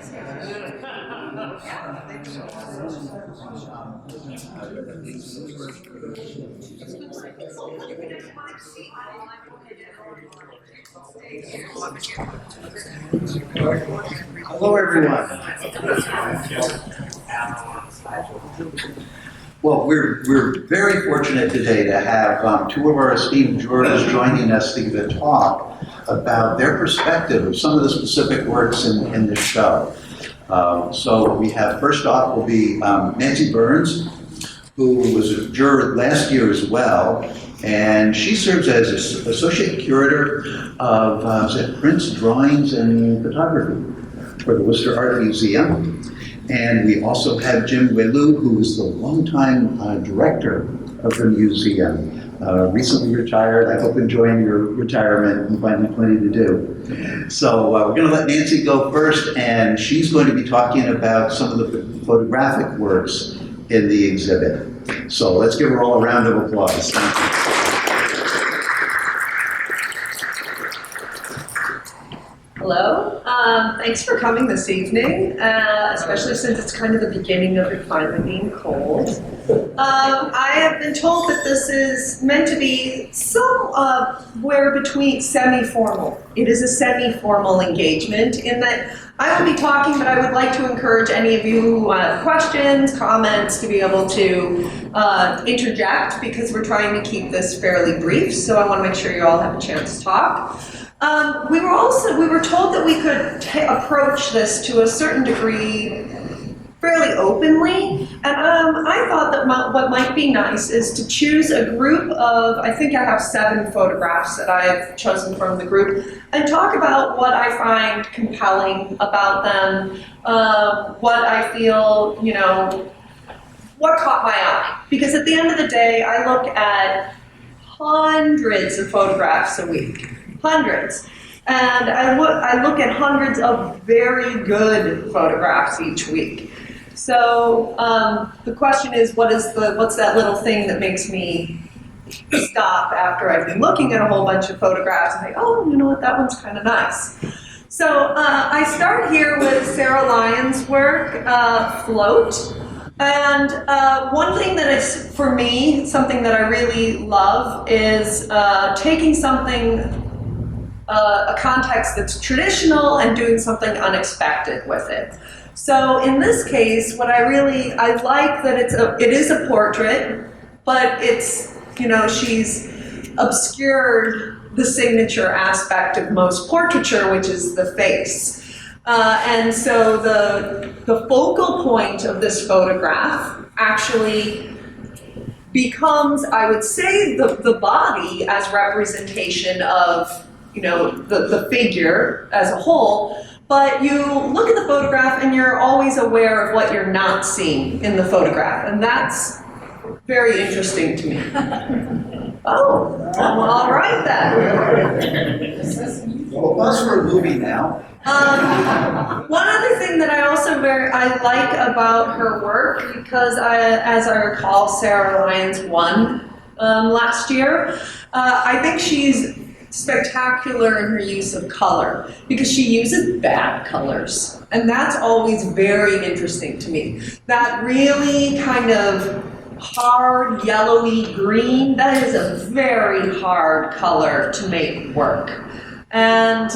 Hello, everyone. Well, we're very fortunate today to have two of our esteemed jurors joining us to give a talk about their perspective of some of the specific works in this show. So we have, first off, will be Nancy Burns, who was a juror last year as well, and she serves as Associate Curator of prints, drawings, and photography for the Worcester Art Museum. And we also have Jim Welu, who is the longtime director of the museum. Recently retired. I hope enjoying your retirement and finding plenty to do. So we're going to let Nancy go first, and she's going to be talking about some of the photographic works in the exhibit. So let's give her all a round of applause. Thank you. Hello. Thanks for coming this evening, especially since it's kind of the beginning of it finally being cold. I have been told that this is meant to be somewhere between semi-formal. It is a semi-formal engagement in that I will be talking, but I would like to encourage any of you who have questions, comments, to be able to interject, because we're trying to keep this fairly brief, so I want to make sure you all have a chance to talk. We were told that we could approach this to a certain degree fairly openly, and I thought that what might be nice is to choose a group of, I think I have 7 photographs that I've chosen from the group, and talk about what I find compelling about them, what I feel, what caught my eye. Because at the end of the day, I look at hundreds of photographs a week. Hundreds. And I look at hundreds of very good photographs each week. So the question is, what's that little thing that makes me stop after I've been looking at a whole bunch of photographs and think, oh, you know what, that one's kind of nice. So I start here with Sarah Lyon's work, Float. And one thing that is, for me, something that I really love is taking something, a context that's traditional, and doing something unexpected with it. So in this case, what I like that it is a portrait, but it's, she's obscured the signature aspect of most portraiture, which is the face. And so the focal point of this photograph actually becomes, I would say, the body as representation of the figure as a whole, but you look at the photograph and you're always aware of what you're not seeing in the photograph, and that's very interesting to me. Oh, well, all right then. Well, pause for a movie now. One other thing that I also like about her work, because as I recall, Sarah Lyons won last year, I think she's spectacular in her use of color, because she uses bad colors, and that's always very interesting to me. That really kind of hard yellowy green, that is a very hard color to make work. And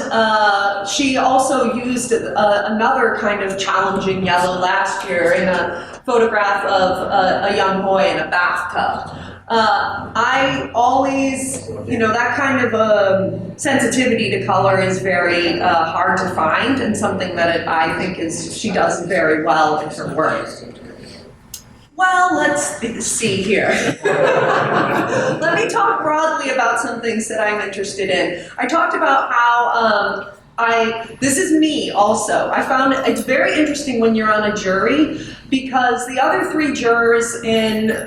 she also used another kind of challenging yellow last year in a photograph of a young boy in a bathtub. I always, that kind of sensitivity to color is very hard to find, and something that I think she does very well in her work. Well, let's see here. Let me talk broadly about some things that I'm interested in. I talked about how this is me also. I found it's very interesting when you're on a jury, because the other 3 jurors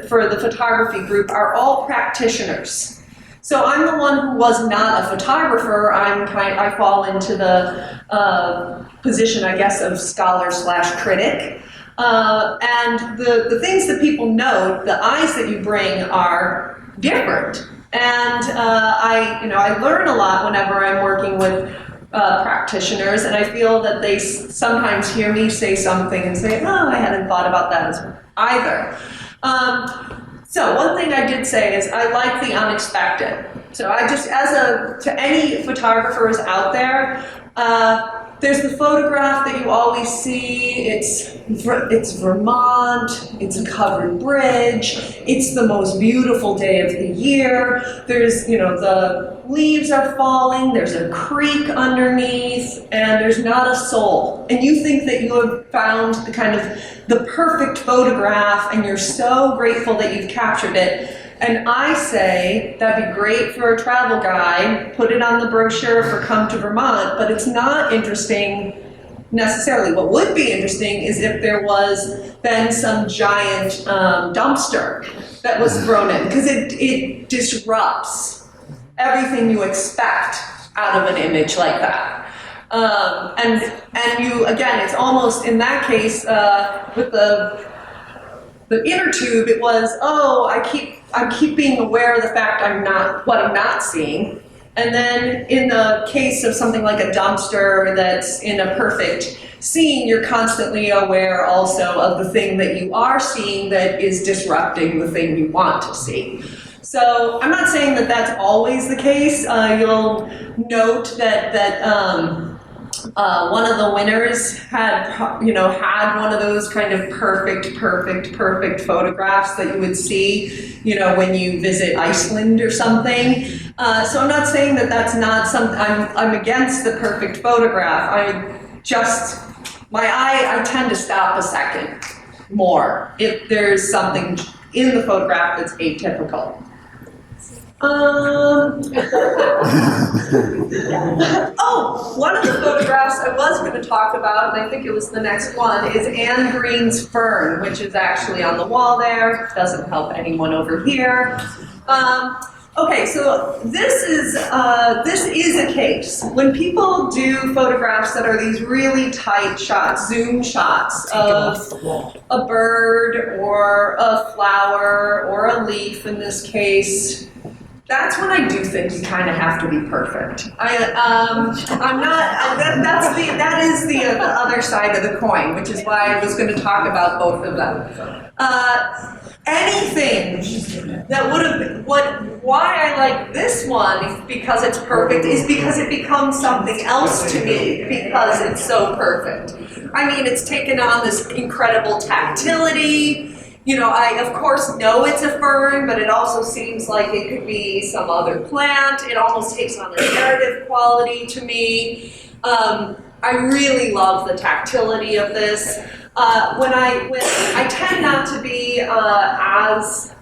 for the photography group are all practitioners. So I'm the one who was not a photographer. I fall into the position, I guess, of scholar/critic. And the things that people note, the eyes that you bring, are different. And I learn a lot whenever I'm working with practitioners, and I feel that they sometimes hear me say something and say, "Oh, I hadn't thought about that either." So one thing I did say is I like the unexpected. So I just, to any photographers out there, there's the photograph that you always see. It's Vermont. It's a covered bridge. It's the most beautiful day of the year. There's, the leaves are falling. There's a creek underneath, and there's not a soul. And you think that you have found the perfect photograph, and you're so grateful that you've captured it. And I say, that'd be great for a travel guide, put it on the brochure for Come to Vermont, but it's not interesting necessarily. What would be interesting is if there was then some giant dumpster that was thrown in, because it disrupts everything you expect out of an image like that. And you, again, it's almost, in that case, with the inner tube, it was, I keep being aware of the fact what I'm not seeing. And then in the case of something like a dumpster that's in a perfect scene, you're constantly aware also of the thing that you are seeing that is disrupting the thing you want to see. So I'm not saying that that's always the case. You'll note that one of the winners had one of those kind of perfect photographs that you would see, when you visit Iceland or something. So I'm not saying that that's not something, I'm against the perfect photograph. I tend to stop a second more if there's something in the photograph that's atypical. One of the photographs I was going to talk about, and I think it was the next one, is Anne Green's fern, which is actually on the wall there. Doesn't help anyone over here. Okay, so this is a case. When people do photographs that are these really tight shots, zoom shots of a bird or a flower or a leaf in this case, that's when I do think you kind of have to be perfect. That is the other side of the coin, which is why I was going to talk about both of them. Anything that would have been, why I like this one because it's perfect is because it becomes something else to me because it's so perfect. I mean, it's taken on this incredible tactility. I of course know it's a fern, but it also seems like it could be some other plant. It almost takes on a narrative quality to me. I really love the tactility of this. When I tend not to be as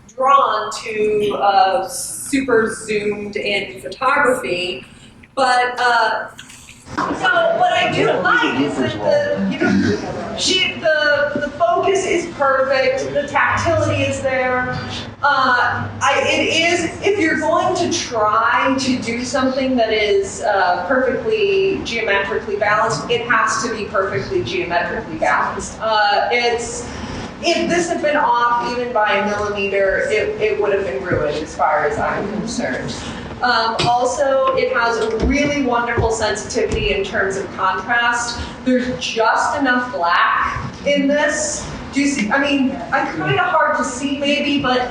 drawn to super zoomed in photography, but so what I do like is that the focus is perfect, the tactility is there. It is, if you're going to try to do something that is perfectly geometrically balanced, it has to be perfectly geometrically balanced. If this had been off even by a millimeter, it would have been ruined as far as I'm concerned. Also, it has a really wonderful sensitivity in terms of contrast. There's just enough black in this. Do you see? I mean, I'm kind of hard to see maybe, but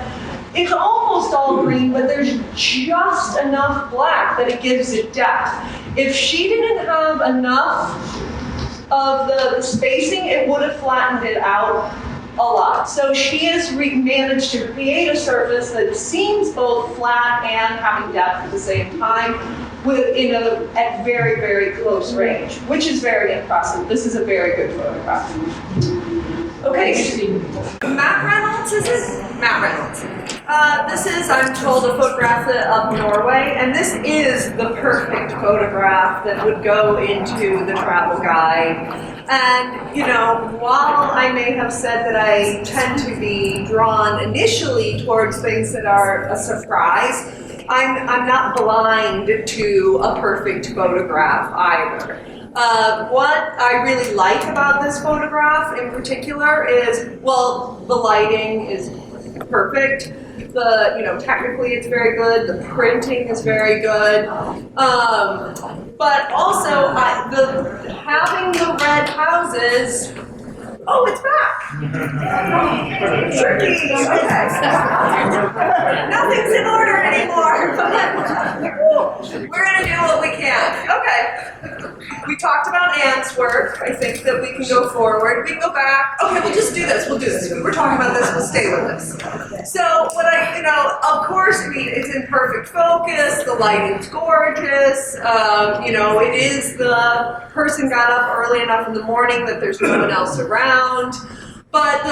it's almost all green, but there's just enough black that it gives it depth. If she didn't have enough of the spacing, it would have flattened it out a lot. So she has managed to create a surface that seems both flat and having depth at the same time at very, very close range, which is very impressive. This is a very good photograph. Okay, Matt Reynolds, is it? Matt Reynolds. This is, I'm told, a photograph of Norway, and this is the perfect photograph that would go into the travel guide. And, while I may have said that I tend to be drawn initially towards things that are a surprise, I'm not blind to a perfect photograph either. What I really like about this photograph in particular is, the lighting is perfect. technically it's very good. The printing is very good. But also, having the red houses. Oh, it's back. Tricky. Okay. Nothing's in order anymore. We're gonna do what we can. Okay. We talked about Anne's work. I think that we can go forward. We can go back. Okay, we'll just do this. We'll do this. We were talking about this. We'll stay with this. So of course, it's in perfect focus. The lighting's gorgeous. It is the person got up early enough in the morning that there's no one else around. But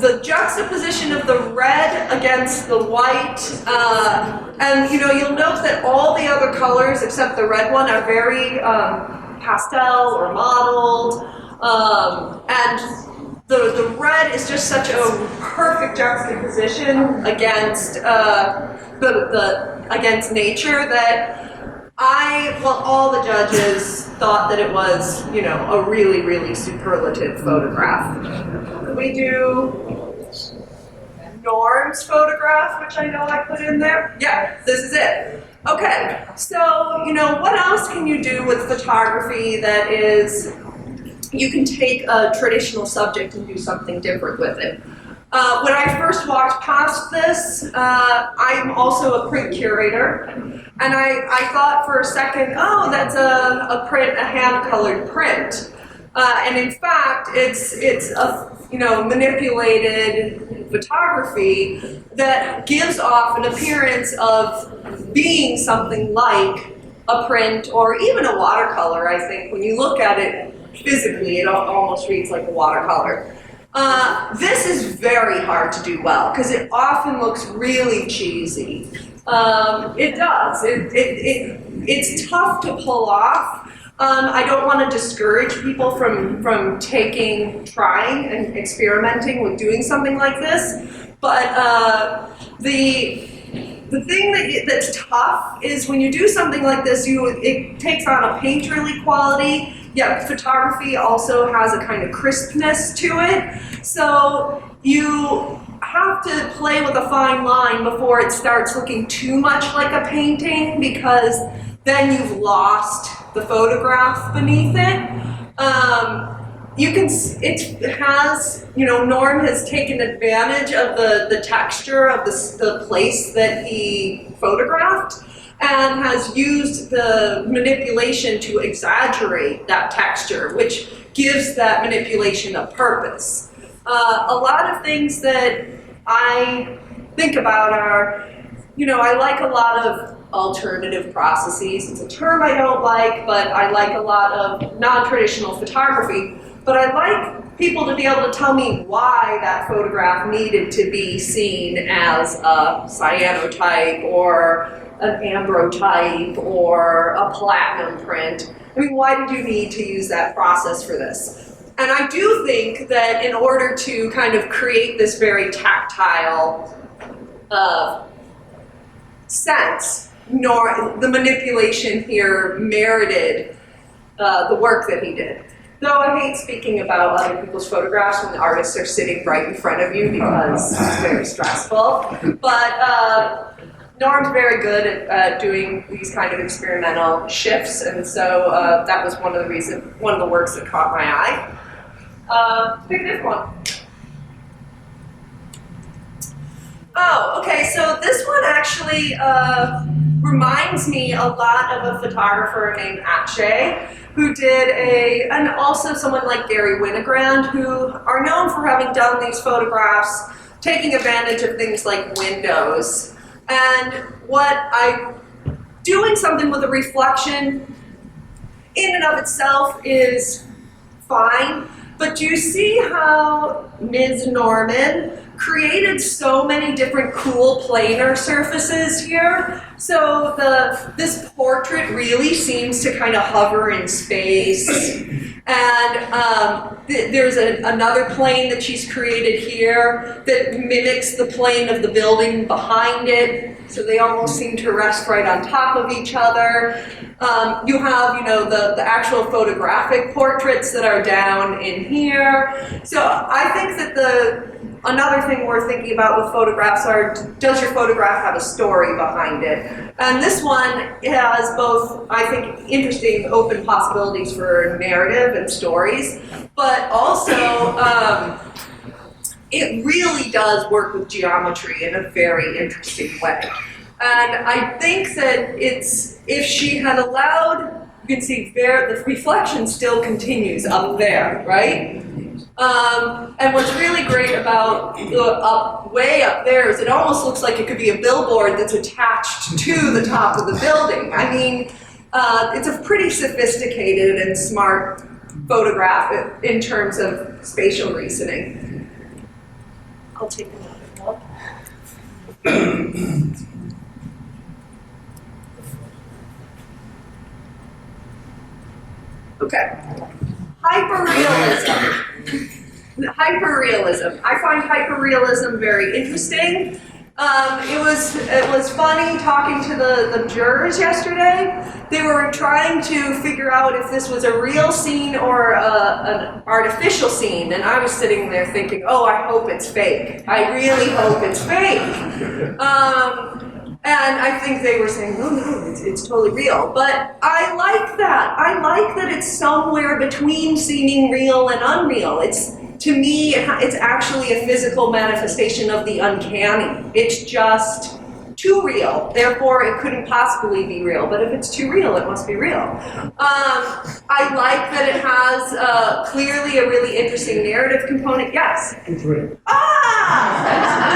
the juxtaposition of the red against the white, and you'll note that all the other colors except the red one are very pastel or mottled, and the red is just such a perfect juxtaposition against against nature that all the judges thought that it was, a really, really superlative photograph. We do Norm's photograph, which I know I put in there. Yeah, this is it. Okay, so, what else can you do with photography that is, you can take a traditional subject and do something different with it. When I first walked past this, I'm also a print curator, and I thought for a second, oh, that's a hand-colored print. And in fact, it's a manipulated photography that gives off an appearance of being something like a print or even a watercolor. I think when you look at it physically, it almost reads like a watercolor. This is very hard to do well because it often looks really cheesy. It does. It's tough to pull off. I don't want to discourage people from trying and experimenting with doing something like this, but the thing that's tough is when you do something like this, it takes on a painterly quality. Yet photography also has a kind of crispness to it, so you have to play with a fine line before it starts looking too much like a painting, because then you've lost the photograph beneath it. Norm has taken advantage of the texture of the place that he photographed, and has used the manipulation to exaggerate that texture, which gives that manipulation a purpose. A lot of things that I think about are, I like a lot of alternative processes. It's a term I don't like, but I like a lot of non-traditional photography. But I like people to be able to tell me why that photograph needed to be seen as a cyanotype or an ambrotype or a platinum print. I mean, why did you need to use that process for this? And I do think that in order to kind of create this very tactile sense, the manipulation here merited the work that he did. Though I hate speaking about other people's photographs when the artists are sitting right in front of you because it's very stressful. But Norm's very good at doing these kind of experimental shifts, and so that was one of the works that caught my eye. Pick a different one. Oh, okay, so this one actually reminds me a lot of a photographer named Akshay, who did and also someone like Gary Winogrand, who are known for having done these photographs, taking advantage of things like windows. And doing something with a reflection in and of itself is fine, but do you see how Ms. Norman created so many different cool planar surfaces here? So this portrait really seems to kind of hover in space. And there's another plane that she's created here that mimics the plane of the building behind it. So they almost seem to rest right on top of each other. You have, the actual photographic portraits that are down in here. So I think that another thing we're thinking about with photographs are, does your photograph have a story behind it? And this one has both, I think, interesting open possibilities for narrative and stories, but also it really does work with geometry in a very interesting way. And I think that if she had allowed, you can see there, the reflection still continues up there, right? And what's really great about way up there is it almost looks like it could be a billboard that's attached to the top of the building. I mean, it's a pretty sophisticated and smart photograph in terms of spatial reasoning. I'll take another look. Okay. Hyperrealism. Hyperrealism. I find hyperrealism very interesting. It was funny talking to the jurors yesterday. They were trying to figure out if this was a real scene or an artificial scene, and I was sitting there thinking, oh, I hope it's fake. I really hope it's fake. And I think they were saying, no, it's totally real. But I like that. I like that it's somewhere between seeming real and unreal. To me, it's actually a physical manifestation of the uncanny. It's just too real. Therefore, it couldn't possibly be real. But if it's too real, it must be real. I like that it has clearly a really interesting narrative component. Yes? It's real.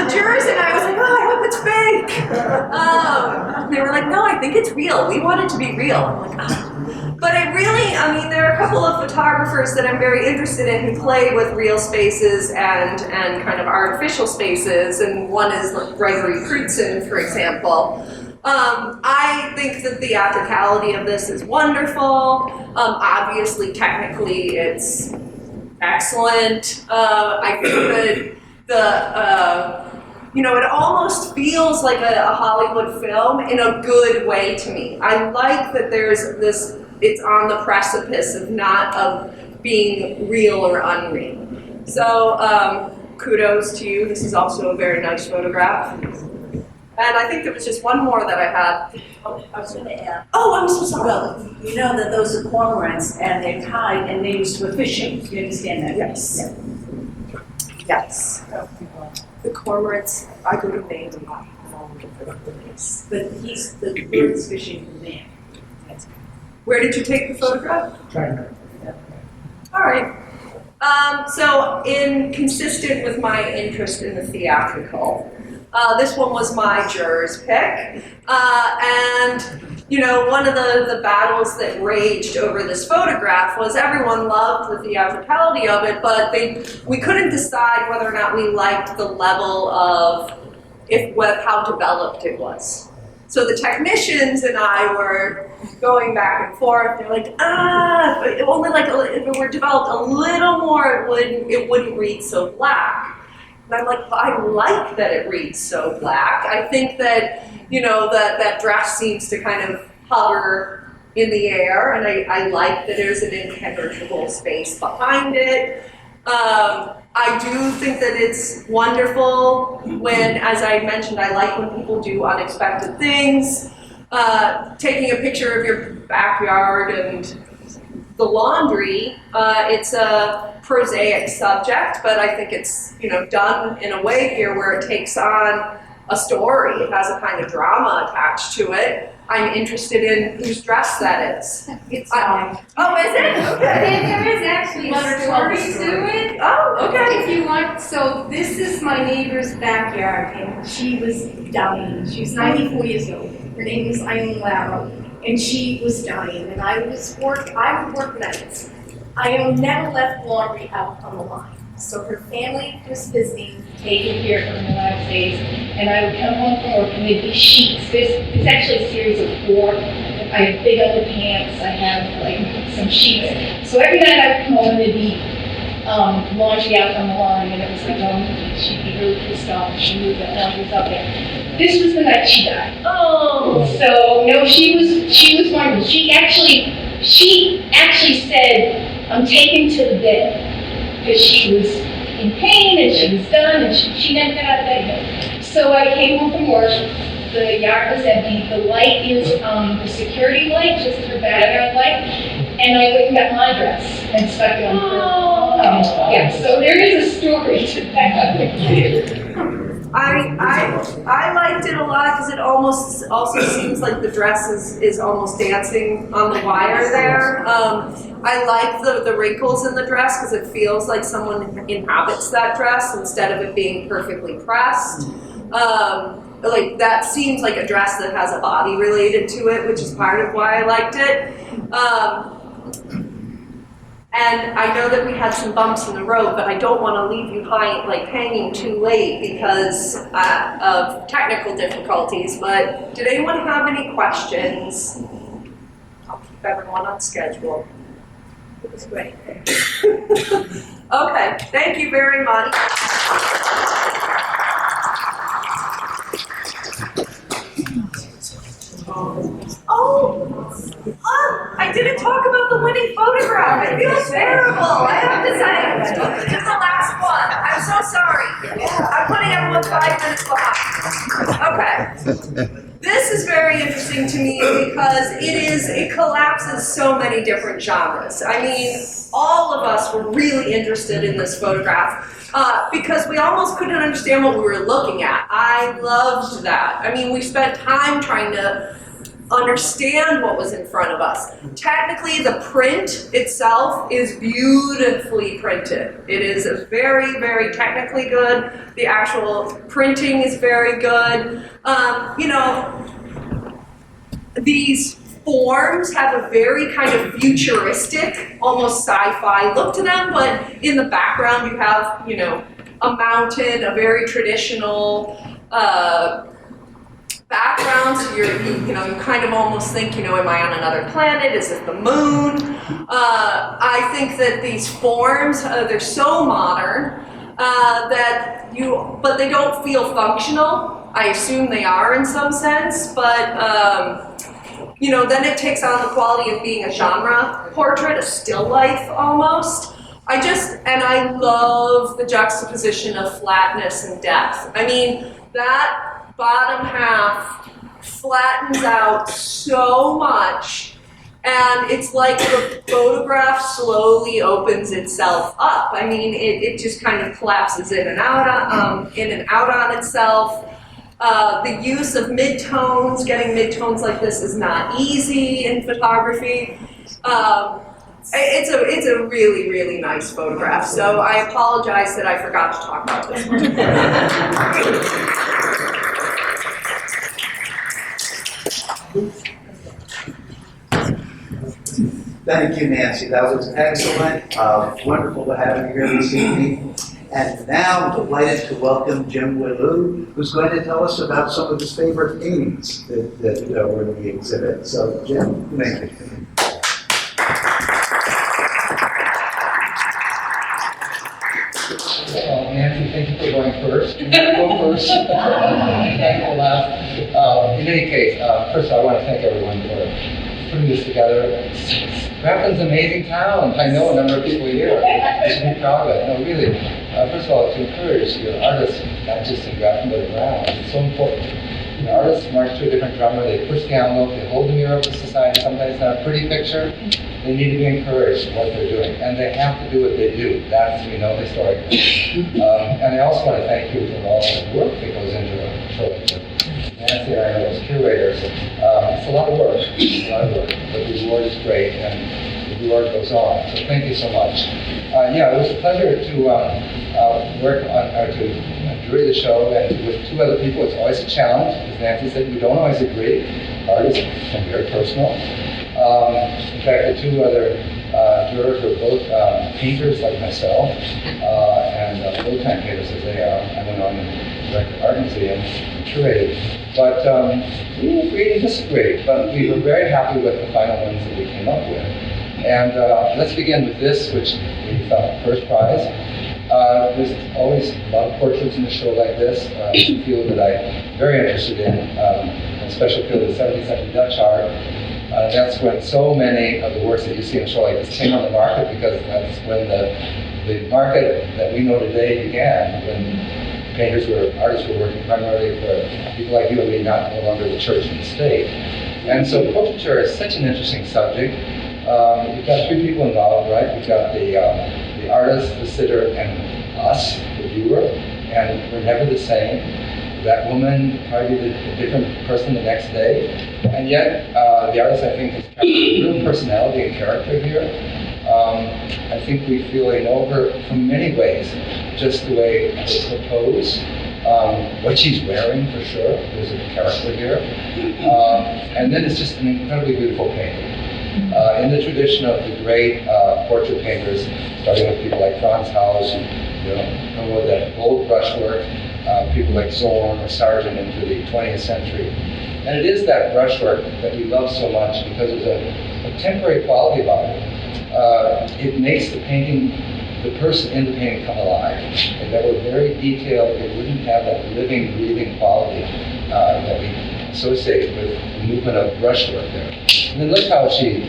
The jurors and I was like, oh, I hope it's fake. They were like, no, I think it's real. We want it to be real. I'm like, oh. But I mean, there are a couple of photographers that I'm very interested in who play with real spaces and kind of artificial spaces, and one is like Gregory Crutzen, for example. I think the theatricality of this is wonderful. Obviously, technically, it's excellent. I think that it almost feels like a Hollywood film in a good way to me. I like that there's this, it's on the precipice of being real or unreal. So kudos to you. This is also a very nice photograph. And I think there was just one more that I had. Oh, I was going to add. Oh, I'm so sorry. Well, you know that those are cormorants and they're tied and they used for fishing. You understand that? Yes. Yeah. Yes. The cormorants, I go to Maine a lot. But the bird is fishing from there. Where did you take the photograph? China. All right. So, consistent with my interest in the theatrical, this one was my juror's pick. And, one of the battles that raged over this photograph was everyone loved the theatricality of it, but we couldn't decide whether or not we liked the level of how developed it was. So the technicians and I were going back and forth. They're like, only like if it were developed a little more, it wouldn't read so black. And I'm like, well, I like that it reads so black. I think that, that dress seems to kind of hover in the air, and I like that there's an impenetrable space behind it. I do think that it's wonderful when, as I mentioned, I like when people do unexpected things. Taking a picture of your backyard and the laundry, it's a prosaic subject, but I think it's done in a way here where it takes on a story. It has a kind of drama attached to it. I'm interested in whose dress that is. It's Oh, is it? Okay. There is actually a story to it. Oh, okay. If you want, so this is my neighbor's backyard, and she was dying. She was 94 years old. Her name was Eileen Laro, and she was dying. And I would work nights. I never left laundry out on the line. So her family was visiting, taking care of her in the last days, and I would come home from work and there'd be sheets. It's actually a series of 4. I have big underpants, I have like some sheets. So every night I would come home and there'd be laundry out on the line, and it was like, she'd be really pissed off if she knew that laundry was out there. This was the night she died. Oh. So no, she was wonderful. She actually said, I'm taken to the bed. Because she was in pain, and she was done, and she never got out of bed again. So I came home from work, the yard was empty, the light is the security light, just her backyard light, and I went and got my dress and stuck it on her. Yeah, so there is a story to that. I liked it a lot because it almost also seems like the dress is almost dancing on the wire there. I like the wrinkles in the dress because it feels like someone inhabits that dress instead of it being perfectly pressed. Like that seems like a dress that has a body related to it, which is part of why I liked it. And I know that we had some bumps in the road, but I don't want to leave you hanging too late because of technical difficulties. But did anyone have any questions? I'll keep everyone on schedule. It was great. Okay, thank you very much. I didn't talk about the winning photograph. I feel terrible. I have to say, it's the last one. I'm so sorry. I'm putting everyone 5 minutes behind. Okay. This is very interesting to me because it collapses so many different genres. I mean, all of us were really interested in this photograph because we almost couldn't understand what we were looking at. I loved that. I mean, we spent time trying to understand what was in front of us. Technically, the print itself is beautifully printed. It is a very, very technically good. The actual printing is very good. You know, these forms have a very kind of futuristic, almost sci-fi look to them, but in the background you have, you know, a mountain, a very traditional background, so you kind of almost think, you know, am I on another planet? Is it the moon? I think that these forms, they're so modern but they don't feel functional. I assume they are in some sense, but you know, then it takes on the quality of being a genre portrait, a still life almost. I love the juxtaposition of flatness and depth. I mean, that bottom half flattens out so much, and it's like the photograph slowly opens itself up. I mean, it just kind of collapses in and out on itself. The use of midtones, getting midtones like this is not easy in photography. It's a really, really nice photograph. So I apologize that I forgot to talk about this one. Thank you, Nancy. That was excellent. Wonderful to have you here this evening. And now I'm delighted to welcome Jim Welu, who's going to tell us about some of his favorite paintings that were in the exhibit. So, Jim, thank you. Nancy, thank you for going first. You want to go first? Thank you, last. In any case, first of all, I want to thank everyone for putting this together. Grafton's an amazing town. I know a number of people here. I should be proud of it. No, really. First of all, to encourage your artists, not just in Grafton, but around. It's so important. You know, artists march to a different drummer. They push the envelope. They hold the mirror up to society. Sometimes it's not a pretty picture. They need to be encouraged in what they're doing, and they have to do what they do. That's, we know, historically. And I also want to thank you for all the work that goes into it. So, Nancy and I know as curators, it's a lot of work. It's a lot of work, but the reward is great, and the reward goes on. So thank you so much. Yeah, it was a pleasure to work on, or to jury the show, and with two other people. It's always a challenge. As Nancy said, we don't always agree. Art is very personal. In fact, the two other jurors were both painters like myself, and full-time painters as they are. I went on and directed art museum and curated. But we agreed and disagreed, but we were very happy with the final ones that we came up with. And let's begin with this, which we thought first prize. There's always a lot of portraits in a show like this. It's a field that I'm very interested in, a special field of 17th century Dutch art. That's when so many of the works that you see in a show like this came on the market, because that's when the market that we know today began, when artists were working primarily for people like you and me, not no longer the church and the state. And so portraiture is such an interesting subject. You've got three people involved, right? You've got the artist, the sitter, and us, the viewer, and we're never the same. That woman probably a different person the next day, and yet the artist, I think, has got real personality and character here. I think we feel they know her from many ways, just the way they propose, what she's wearing for sure. There's a character here, and then it's just an incredibly beautiful painting. In the tradition of the great portrait painters, starting with people like Franz Hals, you know that bold brushwork. People like Zorn or Sargent into the 20th century. And it is that brushwork that we love so much because there's a temporary quality about it. It makes the painting, the person in the painting come alive. If that were very detailed, it wouldn't have that living, breathing quality that we associate with the movement of brushwork there. And then look how she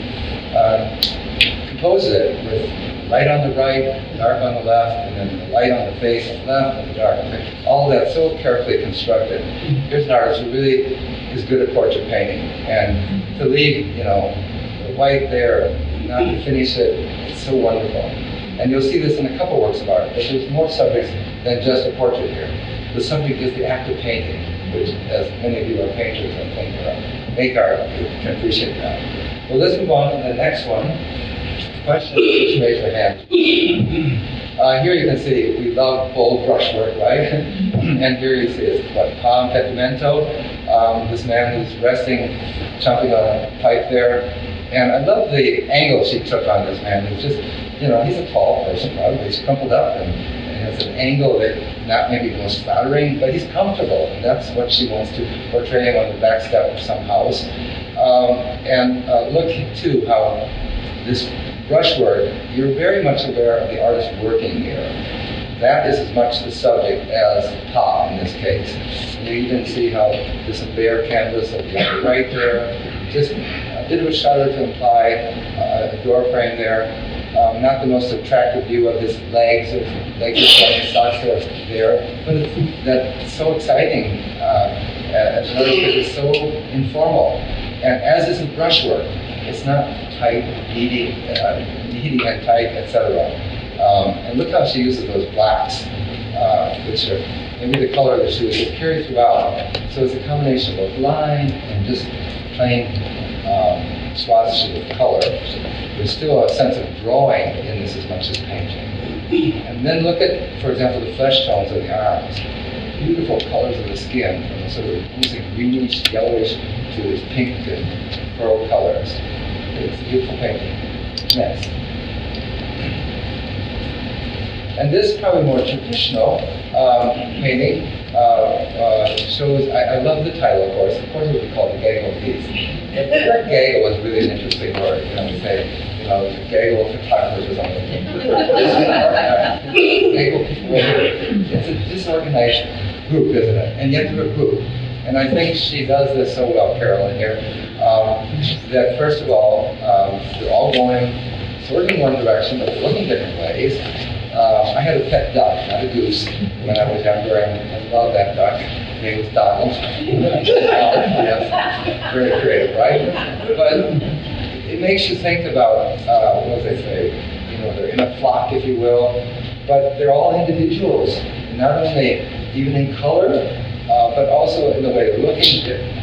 composes it with light on the right, dark on the left, and then the light on the face on the left, and the dark on the face. All of that so carefully constructed. Here's an artist who really is good at portrait painting. And to leave, the white there, not to finish it, it's so wonderful. And you'll see this in a couple works of art, but there's more subjects than just a portrait here. The subject is the act of painting, which, as many of you are painters, I think, make art, you can appreciate that. Well, let's move on to the next one. Questions, just raise your hand. Here you can see we love bold brushwork, right? And here you see it's what, Palm Pettimento, this man who's resting, chomping on a pipe there. And I love the angle she took on this man. It's just, he's a tall person, probably. He's crumpled up and has an angle that not maybe the most flattering, but he's comfortable. And that's what she wants to portray him on the back step of some house. Look too how this brushwork, you're very much aware of the artist working here. That is as much the subject as the top in this case. And you even see how there's a bare canvas of the right there. Just a bit of a shutter to imply a door frame there. Not the most attractive view of his legs or his socks there, but that's so exciting as an artist because it's so informal. And as is the brushwork, it's not tight, needy and tight, etc. And look how she uses those blacks, which are maybe the color that she was carried throughout. So it's a combination of line and just plain swaths of color. There's still a sense of drawing in this as much as painting. And then look at, for example, the flesh tones of the arms. Beautiful colors of the skin, from the sort of almost greenish, yellowish to these pink and pearl colors. It's a beautiful painting. Next. And this probably more traditional painting shows, I love the title, of course. Of course it would be called the gaggle piece. The word gaggle was really an interesting word. We say, the gaggle photographers or something. Gaggle people, it's a disorganized group, isn't it? And yet they're a group. And I think she does this so well, Carolyn, here, that first of all, they're all going sort of in one direction, but they're looking different ways. I had a pet duck, not a goose, when I was younger, and I loved that duck. His name was Donald. Yes, very creative, right? But it makes you think about, what do they say, they're in a flock, if you will, but they're all individuals, not only even in color, but also in the way they're looking,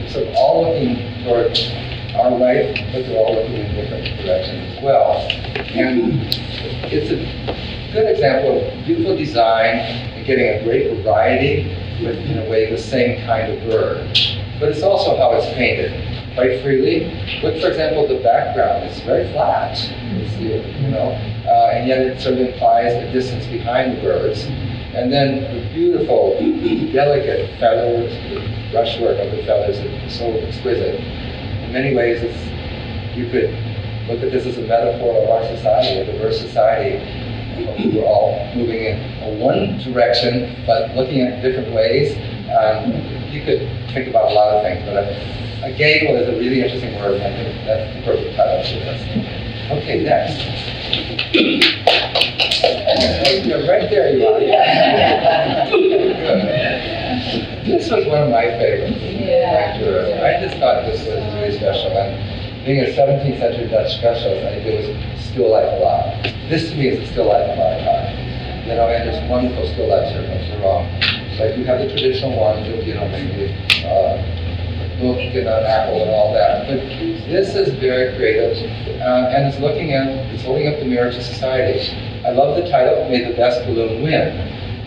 sort of all looking toward our right, but they're all looking in different directions as well. And it's a good example of beautiful design and getting a great variety with, in a way, the same kind of bird. But it's also how it's painted, quite freely. Look, for example, the background is very flat, and yet it sort of implies the distance behind the birds. And then the beautiful, delicate feathers, the brushwork of the feathers is so exquisite. In many ways, you could look at this as a metaphor of our society, a diverse society. We're all moving in one direction, but looking at different ways. You could think about a lot of things, but a gable is a really interesting word, and I think that's the perfect title for this. Okay, next. Right there you are. Good. This was one of my favorites. I just thought this was really special. And being a 17th century Dutch specialist, I think it was still life alive. This to me is a still life alive time. And there's wonderful still lifes here, don't get me wrong. Like you have the traditional ones of, maybe look at an apple and all that. But this is very creative, and it's holding up the mirror to society. I love the title, May the Best Balloon Win.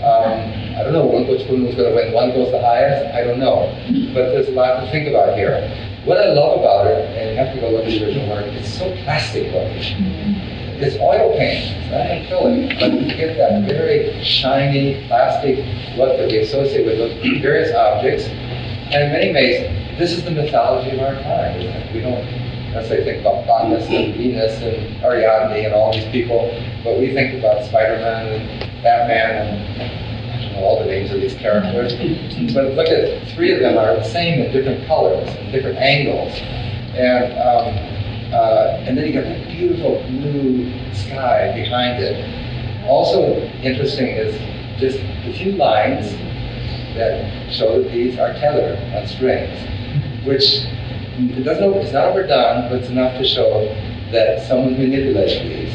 I don't know which balloon is going to win. One goes the highest, I don't know. But there's a lot to think about here. What I love about it, and you have to go look at the original work, it's so plastic looking. It's oil paint, it's not acrylic, but you get that very shiny plastic look that we associate with those various objects. And in many ways, this is the mythology of our time, isn't it? We don't necessarily think about Bacchus and Venus and Ariadne and all these people, but we think about Spider-Man and Batman and I don't know all the names of these characters. But look at it, 3 of them are the same in different colors and different angles. And then you got that beautiful blue sky behind it. Also interesting is just a few lines that show that these are tethered on strings, which it's not overdone, but it's enough to show that someone manipulated these.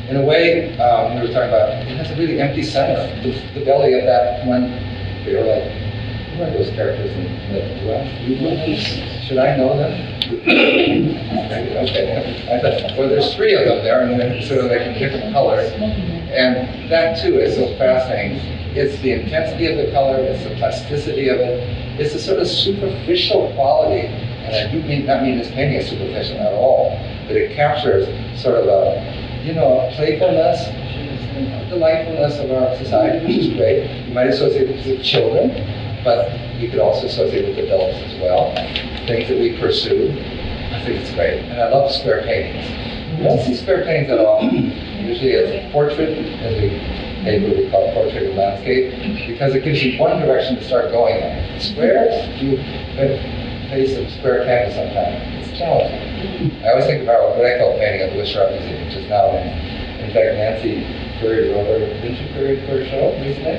In a way, we were talking about, it has a really empty center. The belly of that one, we were like, who are those characters in the should I know them? Okay. I thought, well, there's 3 of them there, and they're sort of like in different colors. And that too is so fascinating. It's the intensity of the color, it's the plasticity of it, it's a sort of superficial quality. And I do not mean this painting is superficial at all, but it captures sort of a playfulness, delightfulness of our society, which is great. You might associate it with children, but you could also associate it with adults as well. Things that we pursue. I think it's great. And I love square paintings. You don't see square paintings at all. Usually it's a portrait, as we call it portrait of landscape, because it gives you one direction to start going in. Squares, you face a square canvas sometimes. It's challenging. I always think about what I call painting at the Art Museum, which is now in fact, Nancy Burns wrote her, didn't you create her show recently?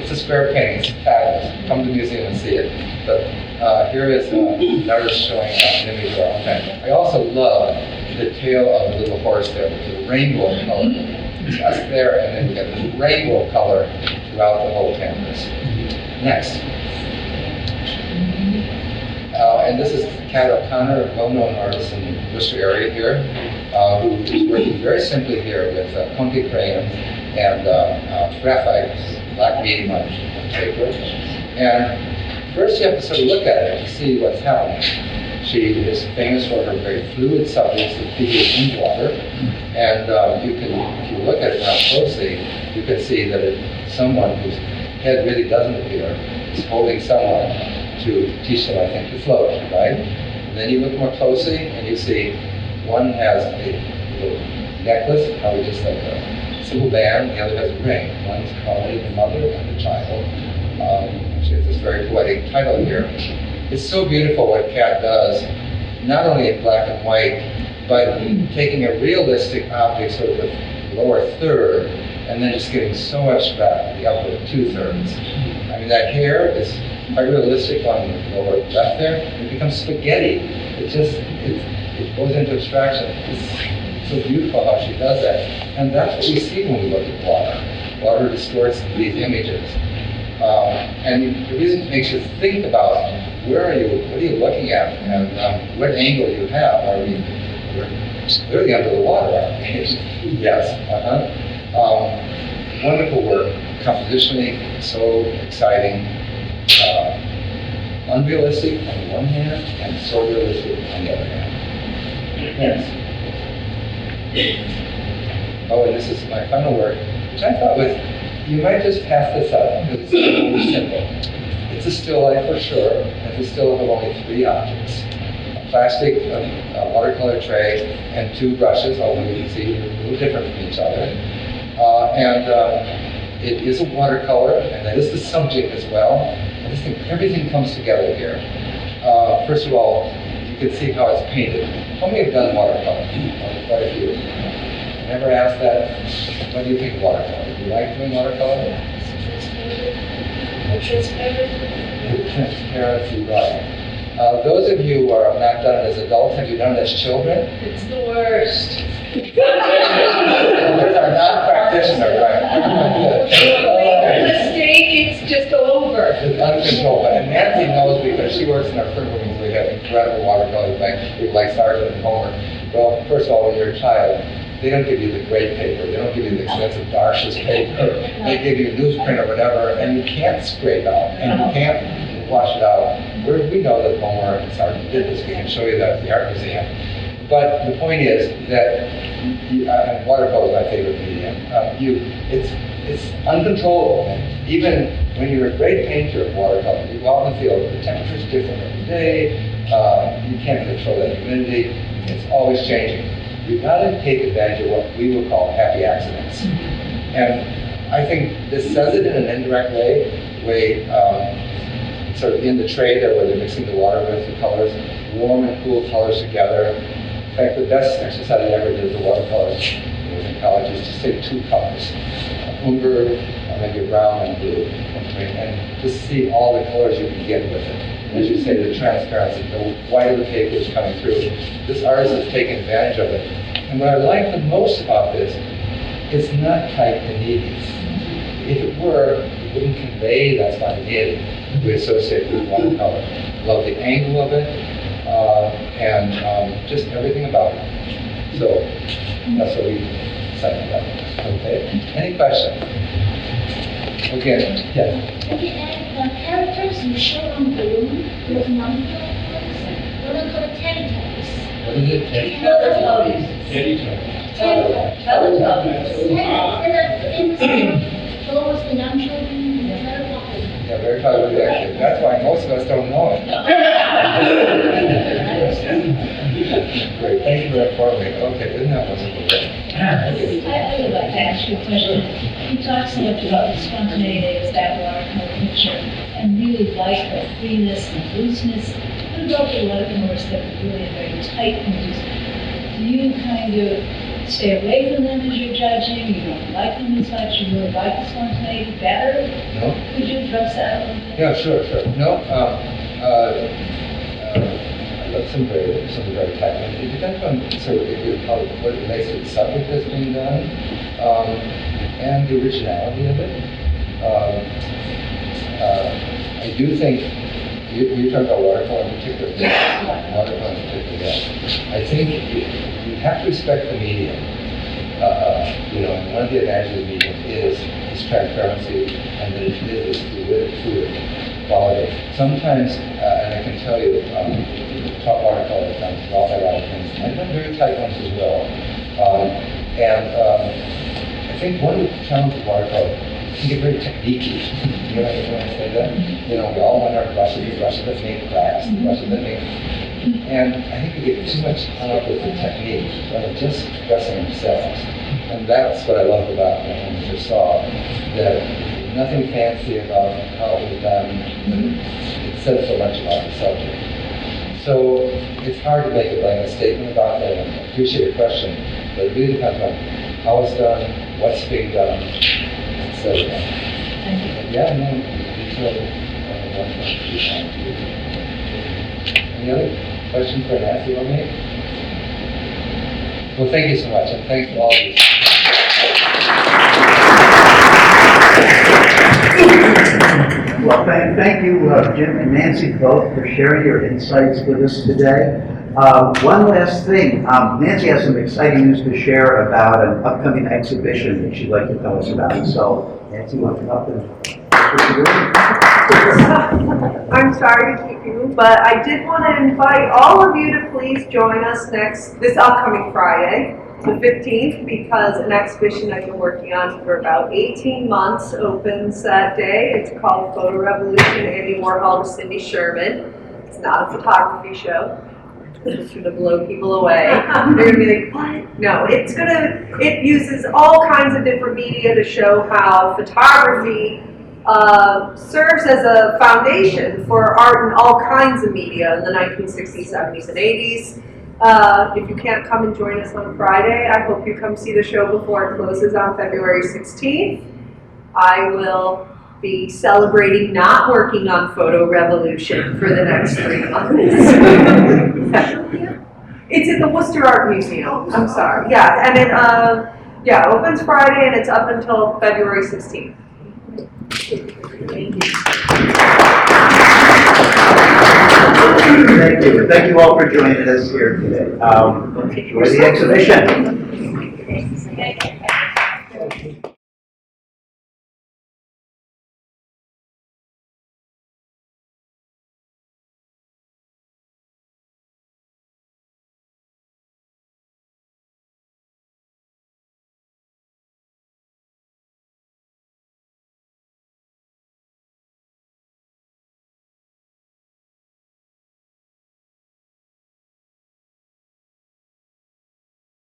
It's a square painting, it's fabulous. Come to the museum and see it. But here is an artist showing an image of our own time. I also love the tail of the little horse there, with the rainbow color. Just there, and then you get this rainbow color throughout the whole canvas. Next. And this is Kat O'Connor, a well-known artist in the Worcester area here, who is working very simply here with Conte crayons and graphite, black medium on paper. And first you have to sort of look at it to see what's happening. She is famous for her very fluid subjects that figure in water. And if you look at it now closely, you can see that it's someone whose head really doesn't appear is holding someone to teach them, I think, to float, right? And then you look more closely and you see one has a little necklace, probably just like a simple band, the other has a ring. One's probably the mother and the child. She has this very poetic title here. It's so beautiful what Kat does, not only in black and white, but taking a realistic object, sort of the lower third, and then just getting so much back, the upper 2/3. I mean, that hair is quite realistic on the lower left there. It becomes spaghetti. It goes into abstraction. It's so beautiful how she does that. And that's what we see when we look at water. Water distorts these images. And the reason it makes you think about what are you looking at, and what angle you have. We're clearly under the water, aren't we? Yes. Wonderful work, compositionally, so exciting. Unrealistic on the one hand, and so realistic on the other hand. Yes. Oh, and this is my final work, which I thought was, you might just pass this up, because it's really simple. It's a still life for sure, and it's a still life of only 3 objects. A plastic watercolor tray and 2 brushes, although you can see they're a little different from each other. It is a watercolor, and that is the subject as well. I just think everything comes together here. First of all, you can see how it's painted. How many have done watercolor? Quite a few. I never asked that. What do you think of watercolor? Do you like doing watercolor? Transparency, right. Those of you who are not done it as adults, have you done it as children? It's the worst. Those are not practitioners, right? Make a mistake, it's just over. It's uncontrolled. And Nancy knows because she works in our film rooms. We have incredible watercolors like Sargent and Homer. Well, first of all, when you're a child, they don't give you the great paper. They don't give you the expensive Darsh's paper. They give you newsprint or whatever, and you can't scrape out, and you can't wash it out. We know that Homer and Sargent did this. We can show you that at the art museum. But the point is that watercolor is my favorite medium. It's uncontrollable. Even when you're a great painter of watercolor, you go out in the field, the temperature's different every day. You can't control that humidity. It's always changing. You've got to take advantage of what we would call happy accidents. And I think this says it in an indirect way, sort of in the tray there where they're mixing the water with the colors, warm and cool colors together. In fact, the best exercise I ever did as a watercolor when I was in college is just take two colors, umber, maybe brown and blue, and just see all the colors you can get with it. And as you say, the transparency, the white of the paper is coming through. This artist is taking advantage of it. And what I like the most about this, it's not tight and needy. If it were, it wouldn't convey that spontaneity we associate with watercolor. Love the angle of it, and just everything about it. So that's what we decided about. Okay. Any questions? Okay. Yeah. Okay, and the characters you show on the balloon with number what are called Teletubbies? What is it? Teletubbies. Teletubbies. In the show with the young children, the Teletubbies. Yeah, very cleverly acted. That's why most of us don't know it. Great, thank you for informing me. Okay, isn't that wonderful? I would like to ask you a question. You talked so much about the spontaneity of that watercolor picture and really like the freeness and looseness. What about the watercolors that are really very tight and loose? Do you kind of stay away from them as you're judging? You don't like them as much? You really like the spontaneity better? No? Could you address that a little bit? Yeah, sure. No, some very tight. It depends on sort of what it relates to the subject that's being done, and the originality of it. I do think you talk about watercolor in particular. Watercolor in particular, yeah. I think you have to respect the medium. And one of the advantages of the medium is its transparency, and that it is fluid quality. Sometimes, and I can tell you, top watercolor I've done well by a lot of things. I've done very tight ones as well. I think one of the challenges of watercolor can get very techniquey. You know when I say that? We all want our brushes that make class, brushes that make. And I think we get too much hung up with the technique rather than just expressing themselves. And that's what I love about the ones you saw, that nothing fancy about how it was done, but it says so much about the subject. So it's hard to make a blanket statement about that, and I appreciate your question, but it really depends on how it's done, what's being done, etc. Yeah, no, any other questions for Nancy or me? Well, thank you so much, and thanks to all of you. Well, thank you, Jim and Nancy, both for sharing your insights with us today. One last thing, Nancy has some exciting news to share about an upcoming exhibition that she'd like to tell us about. So, Nancy, you want to come up and tell us what you're doing? I'm sorry to keep you, but I did want to invite all of you to please join us this upcoming Friday, the 15th, because an exhibition I've been working on for about 18 months opens that day. It's called Photo Revolution, Andy Warhol to Cindy Sherman. It's not a photography show. It's gonna blow people away. They're gonna be like, what? No, it uses all kinds of different media to show how photography serves as a foundation for art in all kinds of media in the 1960s, 70s, and 80s. If you can't come and join us on Friday, I hope you come see the show before it closes on February 16th. I will be celebrating not working on Photo Revolution for the next 3 months. It's in the Worcester Art Museum. I'm sorry. Yeah, and it opens Friday and it's up until February 16th. Thank you. Thank you all for joining us here today. Enjoy the exhibition.